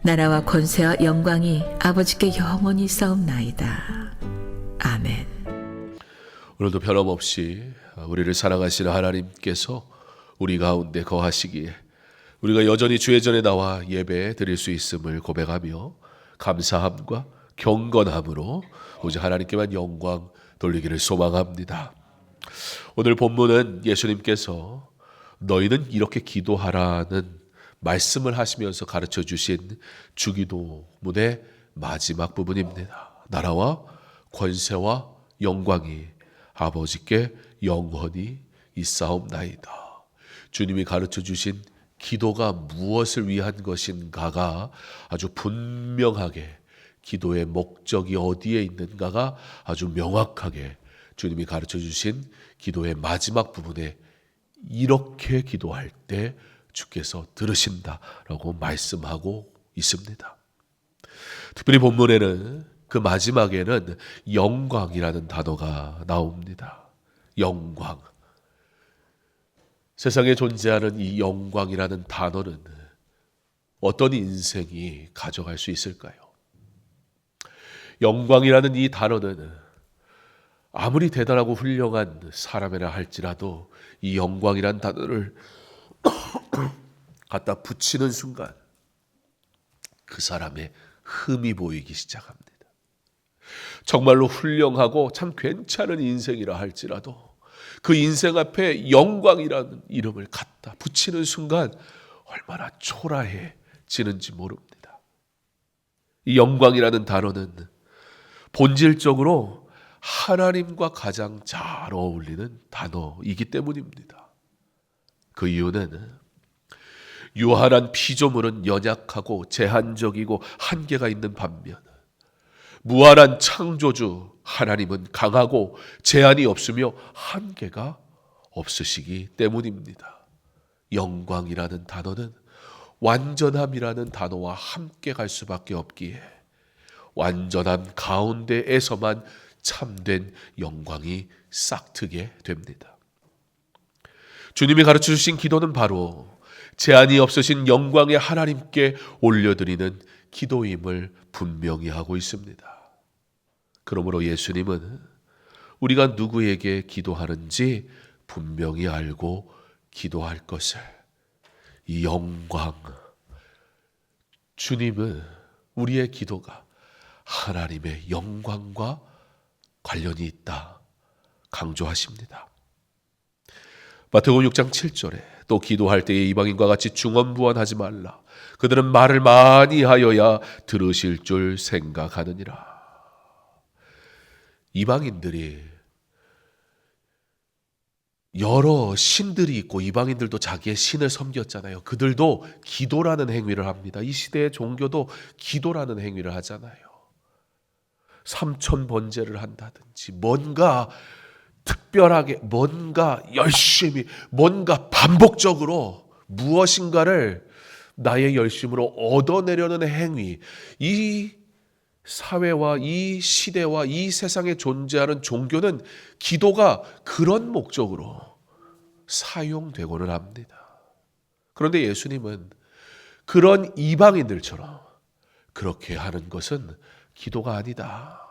나라와 권세와 영광이 아버지께 영원히 있사옵나이다. 아멘. 오늘도 변함없이 우리를 사랑하시는 하나님께서 우리 가운데 거하시기에 우리가 여전히 주의 전에 나와 예배 드릴 수 있음을 고백하며 감사함과 경건함으로 오직 하나님께만 영광 돌리기를 소망합니다. 오늘 본문은 예수님께서 너희는 이렇게 기도하라는 말씀을 하시면서 가르쳐 주신 주기도문의 마지막 부분입니다. 나라와 권세와 영광이 아버지께 영원히 있사옵나이다. 주님이 가르쳐 주신 기도가 무엇을 위한 것인가가 아주 분명하게, 기도의 목적이 어디에 있는가가 아주 명확하게 주님이 가르쳐 주신 기도의 마지막 부분에 이렇게 기도할 때 주께서 들으신다라고 말씀하고 있습니다. 특별히 본문에는 그 마지막에는 영광이라는 단어가 나옵니다. 영광. 세상에 존재하는 이 영광이라는 단어는 어떤 인생이 가져갈 수 있을까요? 영광이라는 이 단어는 아무리 대단하고 훌륭한 사람이라 할지라도 이 영광이라는 단어를 갖다 붙이는 순간 그 사람의 흠이 보이기 시작합니다. 정말로 훌륭하고 참 괜찮은 인생이라 할지라도 그 인생 앞에 영광이라는 이름을 갖다 붙이는 순간 얼마나 초라해지는지 모릅니다. 이 영광이라는 단어는 본질적으로 하나님과 가장 잘 어울리는 단어이기 때문입니다. 그 이유는 유한한 피조물은 연약하고 제한적이고 한계가 있는 반면 무한한 창조주 하나님은 강하고 제한이 없으며 한계가 없으시기 때문입니다. 영광이라는 단어는 완전함이라는 단어와 함께 갈 수밖에 없기에 완전함 가운데에서만 참된 영광이 싹트게 됩니다. 주님이 가르쳐 주신 기도는 바로 제한이 없으신 영광의 하나님께 올려드리는 기도임을 분명히 하고 있습니다. 그러므로 예수님은 우리가 누구에게 기도하는지 분명히 알고 기도할 것을, 이 영광, 주님은 우리의 기도가 하나님의 영광과 관련이 있다 강조하십니다. 마태복음 6장 7절에 또 기도할 때에 이방인과 같이 중언부언하지 말라. 그들은 말을 많이 하여야 들으실 줄 생각하느니라. 이방인들이 여러 신들이 있고 이방인들도 자기의 신을 섬겼잖아요. 그들도 기도라는 행위를 합니다. 이 시대의 종교도 기도라는 행위를 하잖아요. 삼천 번제를 한다든지 뭔가 특별하게, 뭔가 열심히, 뭔가 반복적으로 무엇인가를 나의 열심으로 얻어내려는 행위, 이 사회와 이 시대와 이 세상에 존재하는 종교는 기도가 그런 목적으로 사용되고는 합니다. 그런데 예수님은 그런 이방인들처럼 그렇게 하는 것은 기도가 아니다.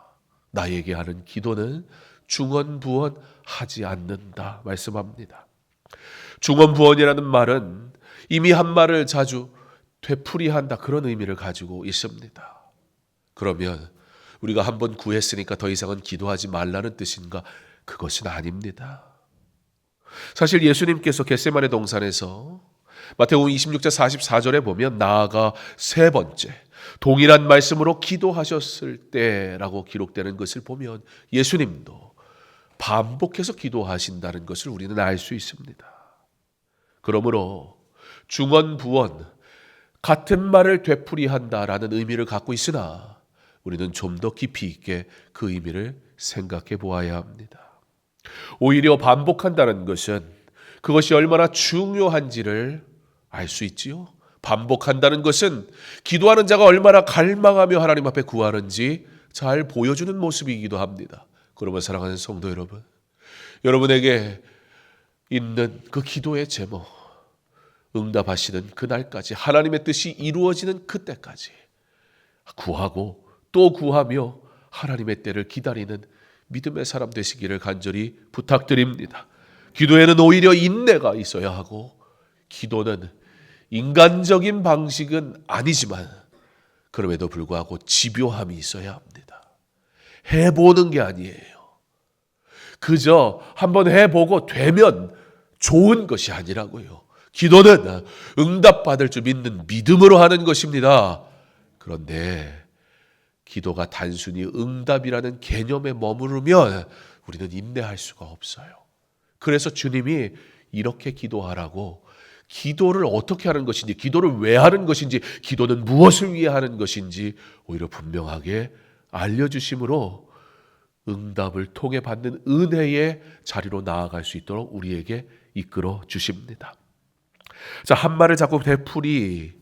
나에게 하는 기도는 중언부언하지 않는다 말씀합니다. 중언부언이라는 말은 이미 한 말을 자주 되풀이한다, 그런 의미를 가지고 있습니다. 그러면 우리가 한번 구했으니까 더 이상은 기도하지 말라는 뜻인가? 그것은 아닙니다. 사실 예수님께서 겟세마네 동산에서 마태복음 26장 44절에 보면 나아가 세 번째 동일한 말씀으로 기도하셨을 때라고 기록되는 것을 보면 예수님도 반복해서 기도하신다는 것을 우리는 알 수 있습니다. 그러므로 중언부언, 같은 말을 되풀이한다라는 의미를 갖고 있으나 우리는 좀 더 깊이 있게 그 의미를 생각해 보아야 합니다. 오히려 반복한다는 것은 그것이 얼마나 중요한지를 알 수 있지요. 반복한다는 것은 기도하는 자가 얼마나 갈망하며 하나님 앞에 구하는지 잘 보여주는 모습이기도 합니다. 그러면 사랑하는 성도 여러분, 여러분에게 있는 그 기도의 제목, 응답하시는 그날까지, 하나님의 뜻이 이루어지는 그때까지 구하고 또 구하며 하나님의 때를 기다리는 믿음의 사람 되시기를 간절히 부탁드립니다. 기도에는 오히려 인내가 있어야 하고, 기도는 인간적인 방식은 아니지만 그럼에도 불구하고 집요함이 있어야 합니다. 해보는 게 아니에요. 그저 한번 해보고 되면 좋은 것이 아니라고요. 기도는 응답받을 줄 믿는 믿음으로 하는 것입니다. 그런데 기도가 단순히 응답이라는 개념에 머무르면 우리는 인내할 수가 없어요. 그래서 주님이 이렇게 기도하라고, 기도를 어떻게 하는 것인지, 기도를 왜 하는 것인지, 기도는 무엇을 위해 하는 것인지 오히려 분명하게 알려주심으로 응답을 통해 받는 은혜의 자리로 나아갈 수 있도록 우리에게 이끌어 주십니다. 자, 한 말을 자꾸 되풀이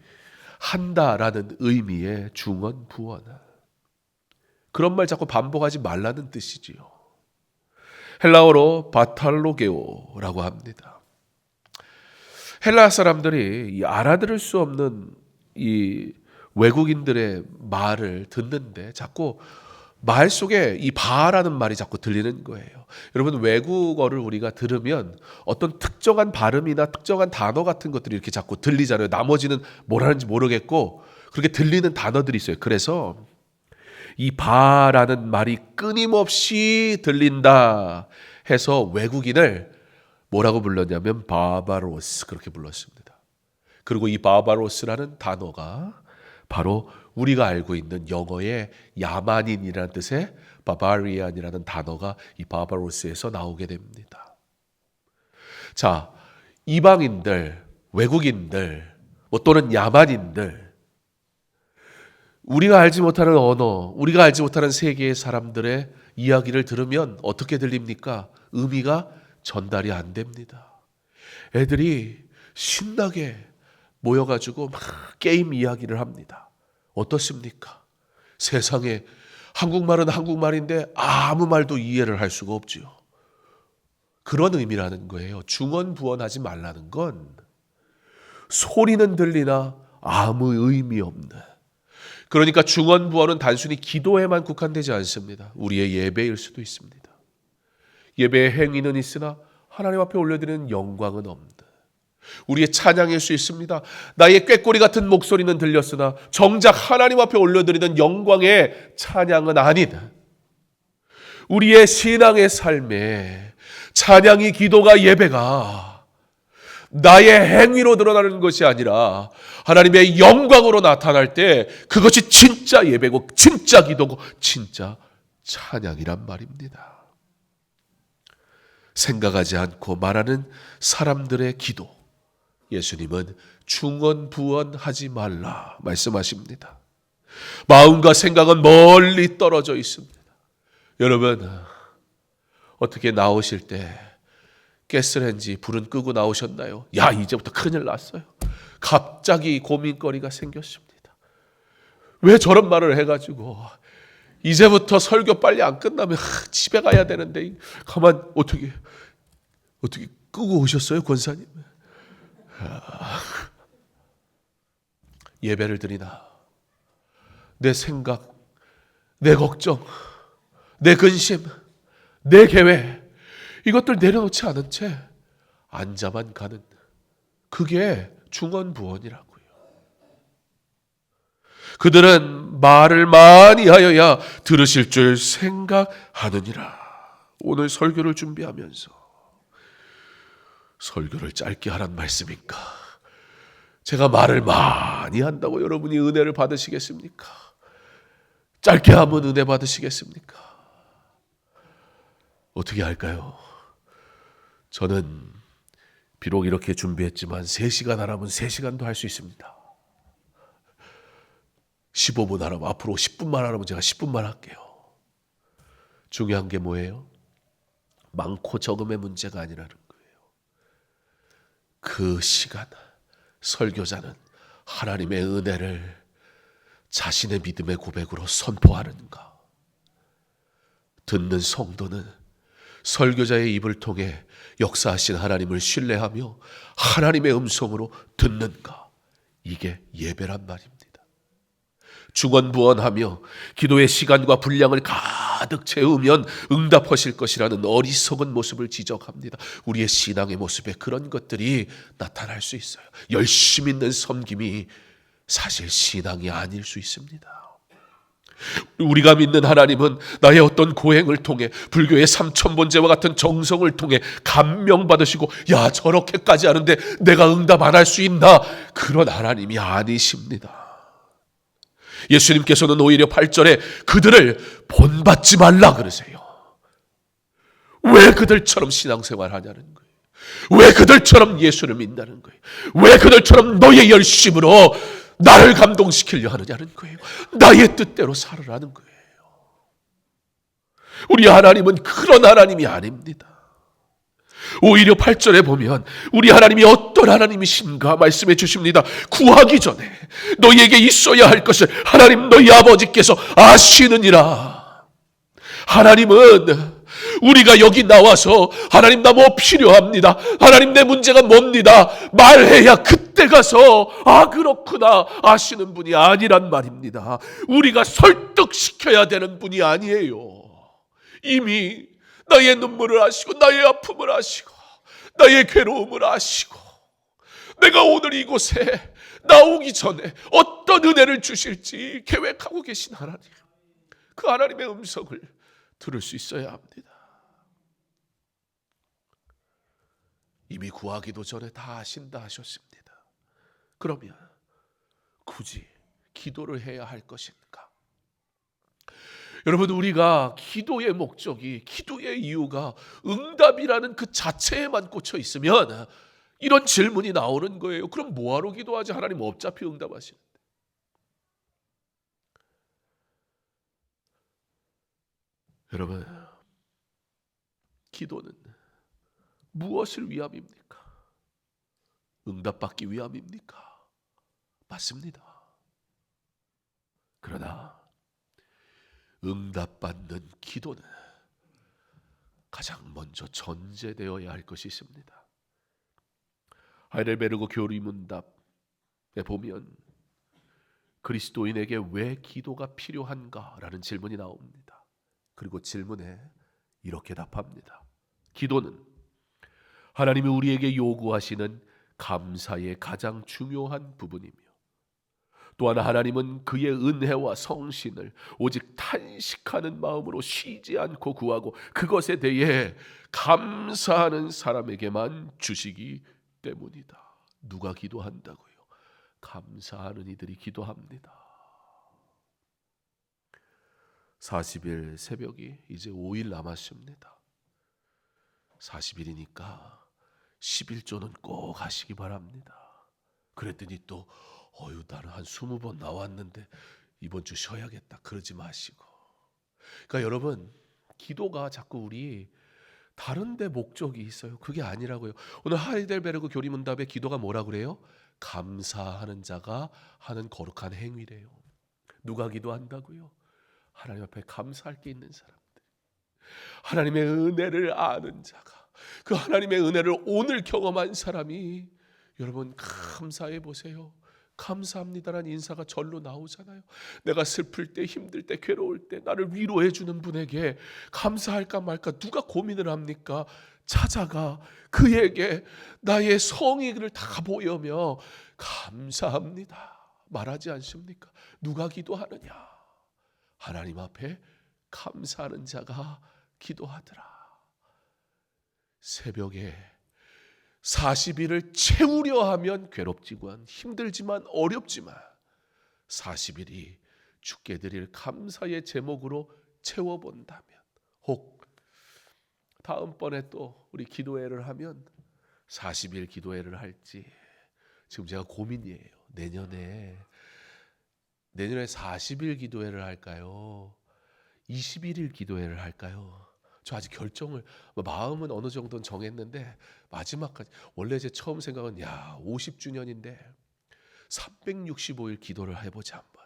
한다라는 의미의 중언부언, 그런 말 자꾸 반복하지 말라는 뜻이지요. 헬라어로 바탈로게오라고 합니다. 헬라 사람들이 알아들을 수 없는 이 외국인들의 말을 듣는데 자꾸 말 속에 이 바라는 말이 자꾸 들리는 거예요. 여러분, 외국어를 우리가 들으면 어떤 특정한 발음이나 특정한 단어 같은 것들이 이렇게 자꾸 들리잖아요. 나머지는 뭘 하는지 모르겠고 그렇게 들리는 단어들이 있어요. 그래서 이 바라는 말이 끊임없이 들린다 해서 외국인을 뭐라고 불렀냐면 바바로스, 그렇게 불렀습니다. 그리고 이 바바로스라는 단어가 바로 우리가 알고 있는 영어의 야만인이라는 뜻의 바바리안이라는 단어가 이 바바로스에서 나오게 됩니다. 자, 이방인들, 외국인들, 또는 야만인들, 우리가 알지 못하는 언어, 우리가 알지 못하는 세계의 사람들의 이야기를 들으면 어떻게 들립니까? 의미가 전달이 안 됩니다. 애들이 신나게 모여가지고 막 게임 이야기를 합니다. 어떻습니까? 세상에 한국말은 한국말인데 아무 말도 이해를 할 수가 없지요. 그런 의미라는 거예요. 중언부언하지 말라는 건 소리는 들리나 아무 의미 없는, 그러니까 중언부언은 단순히 기도에만 국한되지 않습니다. 우리의 예배일 수도 있습니다. 예배의 행위는 있으나 하나님 앞에 올려드리는 영광은 없는, 우리의 찬양일 수 있습니다. 나의 꾀꼬리 같은 목소리는 들렸으나 정작 하나님 앞에 올려드리는 영광의 찬양은 아닌, 우리의 신앙의 삶에 찬양이, 기도가, 예배가 나의 행위로 드러나는 것이 아니라 하나님의 영광으로 나타날 때 그것이 진짜 예배고 진짜 기도고 진짜 찬양이란 말입니다. 생각하지 않고 말하는 사람들의 기도, 예수님은 중언부언하지 말라 말씀하십니다. 마음과 생각은 멀리 떨어져 있습니다. 여러분, 어떻게 나오실 때 가스레인지 불은 끄고 나오셨나요? 야, 이제부터 큰일 났어요. 갑자기 고민거리가 생겼습니다. 왜 저런 말을 해가지고 이제부터 설교 빨리 안 끝나면 집에 가야 되는데 가만 어떻게 끄고 오셨어요, 권사님? 예배를 드리나 내 생각, 내 걱정, 내 근심, 내 계획, 이것들 내려놓지 않은 채 앉아만 가는, 그게 중언부언이라고요. 그들은 말을 많이 하여야 들으실 줄 생각하느니라. 오늘 설교를 준비하면서 설교를 짧게 하란 말씀입니까? 제가 말을 많이 한다고 여러분이 은혜를 받으시겠습니까? 짧게 하면 은혜 받으시겠습니까? 어떻게 할까요? 저는 비록 이렇게 준비했지만 3시간 하라면 3시간도 할 수 있습니다. 15분 하라면, 앞으로 10분만 하라면 제가 10분만 할게요. 중요한 게 뭐예요? 많고 적음의 문제가 아니라는 거예요. 그 시간 설교자는 하나님의 은혜를 자신의 믿음의 고백으로 선포하는가? 듣는 성도는 설교자의 입을 통해 역사하신 하나님을 신뢰하며 하나님의 음성으로 듣는가? 이게 예배란 말입니다. 중언부언하며 기도의 시간과 분량을 가득 채우면 응답하실 것이라는 어리석은 모습을 지적합니다. 우리의 신앙의 모습에 그런 것들이 나타날 수 있어요. 열심 있는 섬김이 사실 신앙이 아닐 수 있습니다. 우리가 믿는 하나님은 나의 어떤 고행을 통해, 불교의 삼천본제와 같은 정성을 통해 감명받으시고, 야, 저렇게까지 하는데 내가 응답 안 할 수 있나? 그런 하나님이 아니십니다. 예수님께서는 오히려 8절에 그들을 본받지 말라 그러세요. 왜 그들처럼 신앙생활 하냐는 거예요. 왜 그들처럼 예수를 믿는다는 거예요. 왜 그들처럼 너의 열심으로 나를 감동시키려 하느냐는 거예요. 나의 뜻대로 살으라는 거예요. 우리 하나님은 그런 하나님이 아닙니다. 오히려 8절에 보면 우리 하나님이 어떤 하나님이신가 말씀해 주십니다. 구하기 전에 너희에게 있어야 할 것을 하나님 너희 아버지께서 아시느니라. 하나님은 우리가 여기 나와서 하나님 나 뭐 필요합니다, 하나님 내 문제가 뭡니다 말해야 그때 가서 아 그렇구나 아시는 분이 아니란 말입니다. 우리가 설득시켜야 되는 분이 아니에요. 이미 나의 눈물을 아시고 나의 아픔을 아시고 나의 괴로움을 아시고 내가 오늘 이곳에 나오기 전에 어떤 은혜를 주실지 계획하고 계신 하나님, 그 하나님의 음성을 들을 수 있어야 합니다. 이미 구하기도 전에 다 아신다 하셨습니다. 그러면 굳이 기도를 해야 할 것인가? 여러분, 우리가 기도의 목적이, 기도의 이유가 응답이라는 그 자체에만 꽂혀 있으면 이런 질문이 나오는 거예요. 그럼 뭐하러 기도하지? 하나님 어차피 응답하시는데. 여러분, 기도는 무엇을 위함입니까? 응답받기 위함입니까? 맞습니다. 그러나 응답받는 기도는 가장 먼저 전제되어야 할 것이 있습니다. 하이델베르그 교리문답에 보면 그리스도인에게 왜 기도가 필요한가라는 질문이 나옵니다. 그리고 질문에 이렇게 답합니다. 기도는 하나님이 우리에게 요구하시는 감사의 가장 중요한 부분이며, 또한 하나님은 그의 은혜와 성신을 오직 탄식하는 마음으로 쉬지 않고 구하고 그것에 대해 감사하는 사람에게만 주시기 때문이다. 누가 기도한다고요? 감사하는 이들이 기도합니다. 40일 새벽이 이제 5일 남았습니다. 40일이니까 11조는 꼭 하시기 바랍니다. 그랬더니 또 나는 한 20번 나왔는데 이번 주 쉬어야겠다, 그러지 마시고. 그러니까 여러분, 기도가 자꾸 우리 다른 데 목적이 있어요. 그게 아니라고요. 오늘 하이델베르그 교리문답에 기도가 뭐라 그래요? 감사하는 자가 하는 거룩한 행위래요. 누가 기도한다고요? 하나님 앞에 감사할 게 있는 사람들, 하나님의 은혜를 아는 자가, 그 하나님의 은혜를 오늘 경험한 사람이, 여러분 감사해 보세요. 감사합니다라는 인사가 절로 나오잖아요. 내가 슬플 때, 힘들 때, 괴로울 때 나를 위로해 주는 분에게 감사할까 말까 누가 고민을 합니까? 찾아가 그에게 나의 성의를 다 보여며 감사합니다 말하지 않습니까? 누가 기도하느냐? 하나님 앞에 감사하는 자가 기도하더라. 새벽에 40일을 채우려 하면 괴롭지만 힘들지만 어렵지만 40일이 주께 드릴 감사의 제목으로 채워본다면, 혹 다음번에 또 우리 기도회를 하면 40일 기도회를 할지 지금 제가 고민이에요. 내년에 40일 기도회를 할까요? 21일 기도회를 할까요? 저 아직 결정을, 마음은 어느 정도는 정했는데 마지막까지, 원래 제 처음 생각은 50주년인데 365일 기도를 해보자 한번.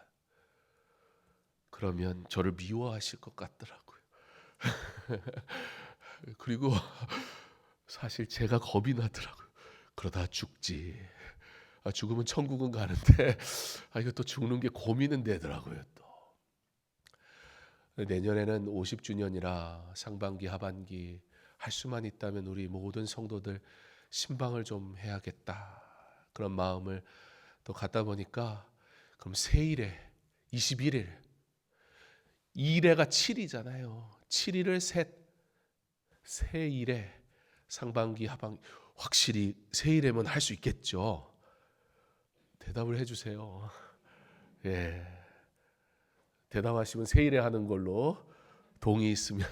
그러면 저를 미워하실 것 같더라고요. 그리고 사실 제가 겁이 나더라고요. 그러다 죽지. 죽으면 천국은 가는데 이거 또 죽는 게 고민은 되더라고요. 또 내년에는 50주년이라 상반기 하반기 할 수만 있다면 우리 모든 성도들 신방을 좀 해야겠다, 그런 마음을 또 갖다 보니까, 그럼 세일에 21일, 2일에가 7이잖아요. 7일을 세일에 상반기 하반기, 확실히 세일에면 할 수 있겠죠. 대답을 해주세요. 예, 대답하시면 세일에 하는 걸로 동의 있으면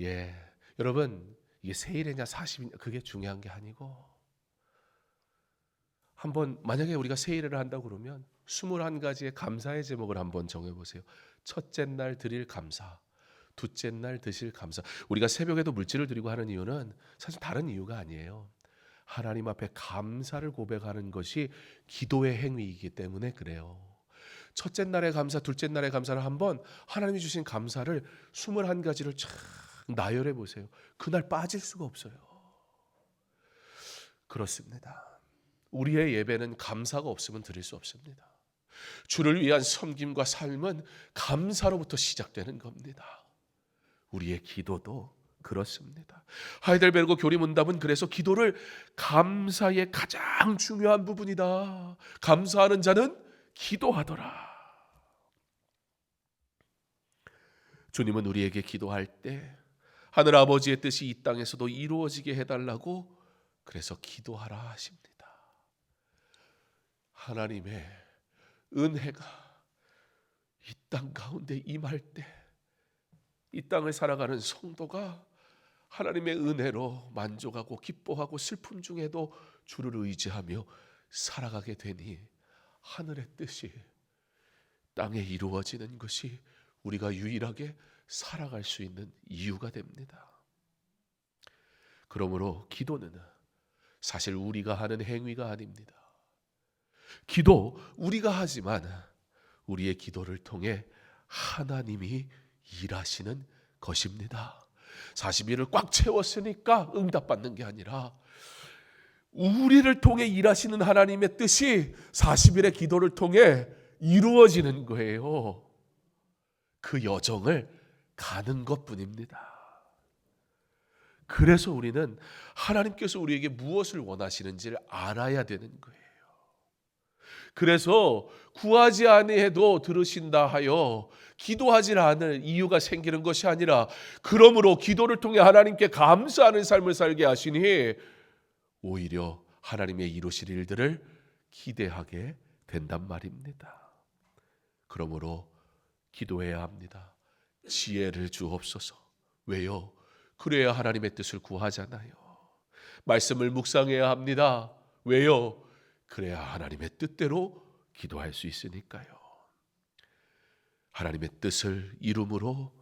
예, 여러분 이게 세일이냐 40이냐 그게 중요한 게 아니고, 한번 만약에 우리가 세일을 한다고 그러면 21가지의 감사의 제목을 한번 정해보세요. 첫째 날 드릴 감사, 둘째 날 드실 감사. 우리가 새벽에도 물질을 드리고 하는 이유는 사실 다른 이유가 아니에요. 하나님 앞에 감사를 고백하는 것이 기도의 행위이기 때문에 그래요. 첫째 날의 감사, 둘째 날의 감사를 한번, 하나님이 주신 감사를 21가지를 쫙 나열해 보세요. 그날 빠질 수가 없어요. 그렇습니다. 우리의 예배는 감사가 없으면 드릴 수 없습니다. 주를 위한 섬김과 삶은 감사로부터 시작되는 겁니다. 우리의 기도도 그렇습니다. 하이델베르그 교리문답은 그래서 기도를 감사의 가장 중요한 부분이다. 감사하는 자는 기도하더라. 주님은 우리에게 기도할 때 하늘 아버지의 뜻이 이 땅에서도 이루어지게 해달라고 그래서 기도하라 하십니다. 하나님의 은혜가 이 땅 가운데 임할 때 이 땅을 살아가는 성도가 하나님의 은혜로 만족하고 기뻐하고 슬픔 중에도 주를 의지하며 살아가게 되니 하늘의 뜻이 땅에 이루어지는 것이 우리가 유일하게 살아갈 수 있는 이유가 됩니다. 그러므로 기도는 사실 우리가 하는 행위가 아닙니다. 기도 우리가 하지만 우리의 기도를 통해 하나님이 일하시는 것입니다. 40일을 꽉 채웠으니까 응답받는 게 아니라 우리를 통해 일하시는 하나님의 뜻이 40일의 기도를 통해 이루어지는 거예요. 그 여정을 가는 것뿐입니다. 그래서 우리는 하나님께서 우리에게 무엇을 원하시는지를 알아야 되는 거예요. 그래서 구하지 아니해도 들으신다 하여 기도하지 않을 이유가 생기는 것이 아니라, 그러므로 기도를 통해 하나님께 감사하는 삶을 살게 하시니 오히려 하나님의 이루실 일들을 기대하게 된단 말입니다. 그러므로 기도해야 합니다. 지혜를 주옵소서. 왜요? 그래야 하나님의 뜻을 구하잖아요. 말씀을 묵상해야 합니다. 왜요? 그래야 하나님의 뜻대로 기도할 수 있으니까요. 하나님의 뜻을 이름으로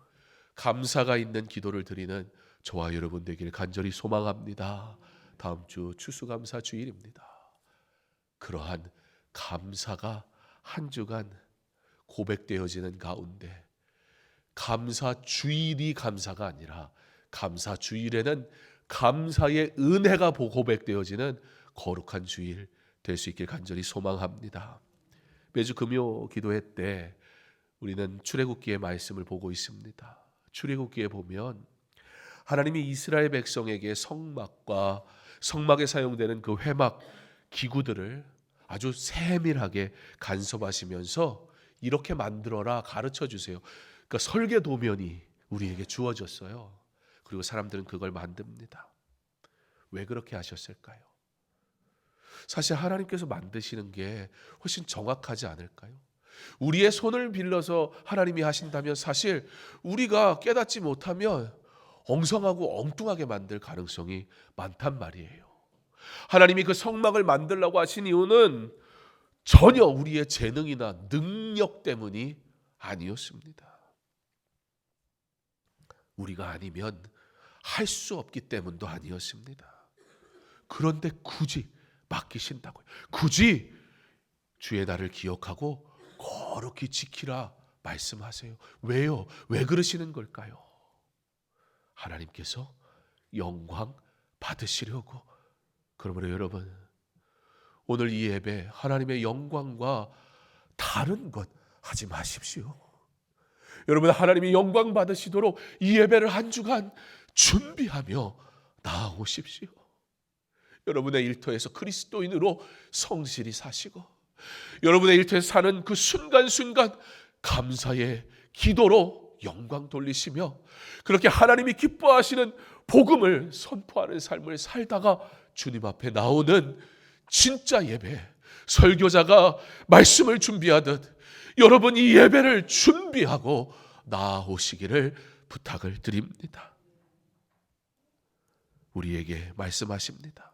감사가 있는 기도를 드리는 저와 여러분 되기를 간절히 소망합니다. 다음 주 추수감사 주일입니다. 그러한 감사가 한 주간 고백되어지는 가운데, 감사 주일이 감사가 아니라 감사 주일에는 감사의 은혜가 고백되어지는 거룩한 주일 될 수 있길 간절히 소망합니다. 매주 금요 기도회 때 우리는 출애굽기의 말씀을 보고 있습니다. 출애굽기에 보면 하나님이 이스라엘 백성에게 성막과 성막에 사용되는 그 회막 기구들을 아주 세밀하게 간섭하시면서 이렇게 만들어라 가르쳐 주세요. 그러니까 설계 도면이 우리에게 주어졌어요. 그리고 사람들은 그걸 만듭니다. 왜 그렇게 하셨을까요? 사실 하나님께서 만드시는 게 훨씬 정확하지 않을까요? 우리의 손을 빌려서 하나님이 하신다면 사실 우리가 깨닫지 못하면 엉성하고 엉뚱하게 만들 가능성이 많단 말이에요. 하나님이 그 성막을 만들라고 하신 이유는 전혀 우리의 재능이나 능력 때문이 아니었습니다. 우리가 아니면 할 수 없기 때문도 아니었습니다. 그런데 굳이 맡기신다고요. 굳이 주의 날을 기억하고 거룩히 지키라 말씀하세요. 왜요? 왜 그러시는 걸까요? 하나님께서 영광 받으시려고. 그러므로 여러분, 오늘 이 예배 하나님의 영광과 다른 것 하지 마십시오. 여러분, 하나님이 영광 받으시도록 이 예배를 한 주간 준비하며 나아오십시오. 여러분의 일터에서 그리스도인으로 성실히 사시고, 여러분의 일터에서 사는 그 순간순간 감사의 기도로 영광 돌리시며, 그렇게 하나님이 기뻐하시는 복음을 선포하는 삶을 살다가 주님 앞에 나오는 진짜 예배, 설교자가 말씀을 준비하듯 여러분 이 예배를 준비하고 나아오시기를 부탁을 드립니다. 우리에게 말씀하십니다.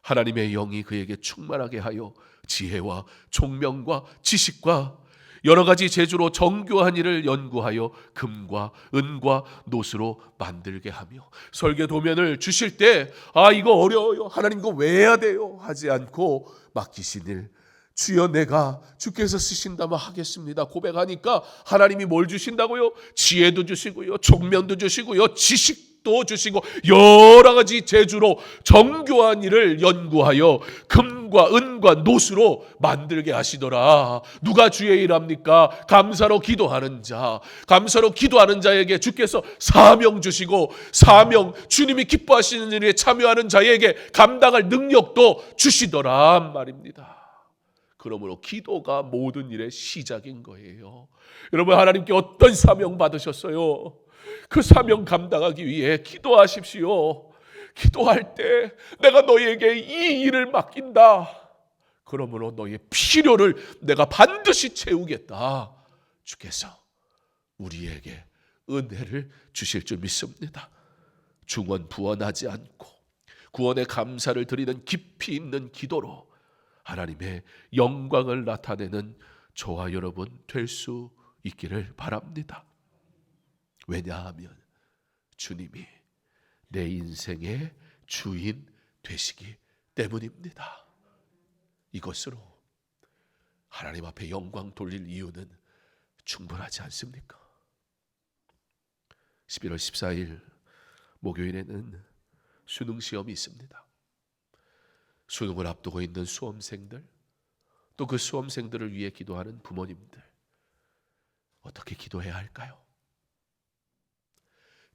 하나님의 영이 그에게 충만하게 하여 지혜와 총명과 지식과 여러 가지 재주로 정교한 일을 연구하여 금과 은과 노수로 만들게 하며, 설계 도면을 주실 때 이거 어려워요, 하나님 이거 왜 해야 돼요 하지 않고 맡기신 일, 주여 내가 주께서 쓰신다면 하겠습니다 고백하니까 하나님이 뭘 주신다고요? 지혜도 주시고요, 총명도 주시고요, 지식도 주시고 여러 가지 재주로 정교한 일을 연구하여 금과 은과 노수로 만들게 하시더라. 누가 주의 일합니까? 감사로 기도하는 자, 감사로 기도하는 자에게 주께서 사명 주시고, 사명, 주님이 기뻐하시는 일에 참여하는 자에게 감당할 능력도 주시더라 말입니다. 그러므로 기도가 모든 일의 시작인 거예요. 여러분, 하나님께 어떤 사명 받으셨어요? 그 사명 감당하기 위해 기도하십시오. 기도할 때 내가 너희에게 이 일을 맡긴다. 그러므로 너희의 필요를 내가 반드시 채우겠다. 주께서 우리에게 은혜를 주실 줄 믿습니다. 중언부언하지 않고 구원의 감사를 드리는 깊이 있는 기도로 하나님의 영광을 나타내는 저와 여러분 될 수 있기를 바랍니다. 왜냐하면 주님이 내 인생의 주인 되시기 때문입니다. 이것으로 하나님 앞에 영광 돌릴 이유는 충분하지 않습니까? 11월 14일 목요일에는 수능 시험이 있습니다. 수능을 앞두고 있는 수험생들, 또 그 수험생들을 위해 기도하는 부모님들, 어떻게 기도해야 할까요?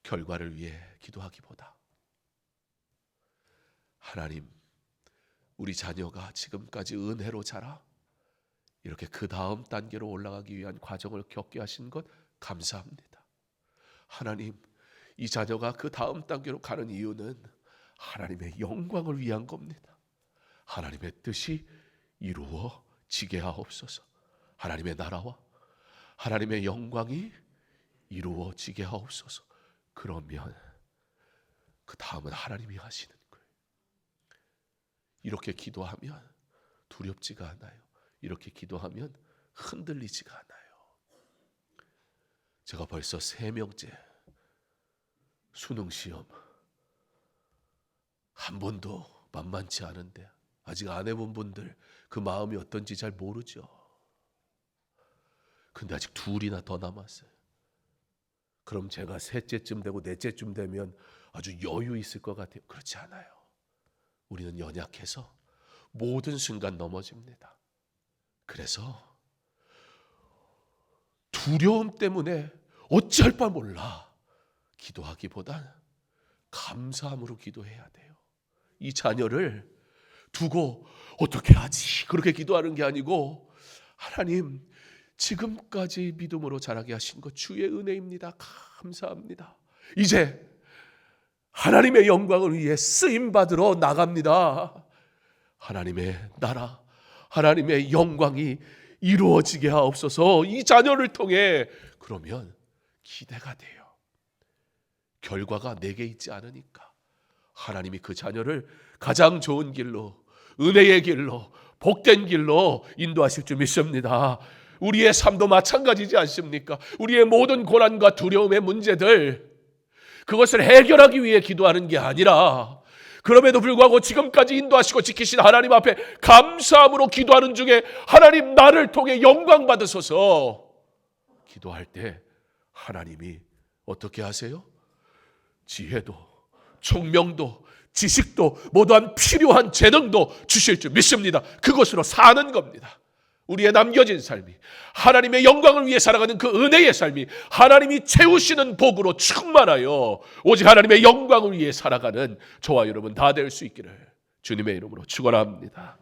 결과를 위해 기도하기보다 하나님, 우리 자녀가 지금까지 은혜로 자라 이렇게 그 다음 단계로 올라가기 위한 과정을 겪게 하신 것 감사합니다. 하나님, 이 자녀가 그 다음 단계로 가는 이유는 하나님의 영광을 위한 겁니다. 하나님의 뜻이 이루어지게 하옵소서. 하나님의 나라와 하나님의 영광이 이루어지게 하옵소서. 그러면 그 다음은 하나님이 하시는 거예요. 이렇게 기도하면 두렵지가 않아요. 이렇게 기도하면 흔들리지가 않아요. 제가 벌써 3명째 수능 시험 한 번도 만만치 않은데 아직 안 해본 분들 그 마음이 어떤지 잘 모르죠. 근데 아직 2이나 더 남았어요. 그럼 제가 3째쯤 되고 4째쯤 되면 아주 여유 있을 것 같아요. 그렇지 않아요. 우리는 연약해서 모든 순간 넘어집니다. 그래서 두려움 때문에 어찌할 바 몰라 기도하기보단 감사함으로 기도해야 돼요. 이 자녀를 두고 어떻게 하지? 그렇게 기도하는 게 아니고, 하나님, 지금까지 믿음으로 자라게 하신 것 주의 은혜입니다. 감사합니다. 이제 하나님의 영광을 위해 쓰임 받으러 나갑니다. 하나님의 나라, 하나님의 영광이 이루어지게 하옵소서. 이 자녀를 통해. 그러면 기대가 돼요. 결과가 내게 있지 않으니까 하나님이 그 자녀를 가장 좋은 길로, 은혜의 길로, 복된 길로 인도하실 줄 믿습니다. 우리의 삶도 마찬가지지 않습니까? 우리의 모든 고난과 두려움의 문제들, 그것을 해결하기 위해 기도하는 게 아니라 그럼에도 불구하고 지금까지 인도하시고 지키신 하나님 앞에 감사함으로 기도하는 중에 하나님, 나를 통해 영광 받으소서. 기도할 때 하나님이 어떻게 하세요? 지혜도 총명도 지식도 모두한 필요한 재능도 주실 줄 믿습니다. 그것으로 사는 겁니다. 우리의 남겨진 삶이 하나님의 영광을 위해 살아가는 그 은혜의 삶이 하나님이 채우시는 복으로 충만하여 오직 하나님의 영광을 위해 살아가는 저와 여러분 다 될 수 있기를 주님의 이름으로 축원합니다.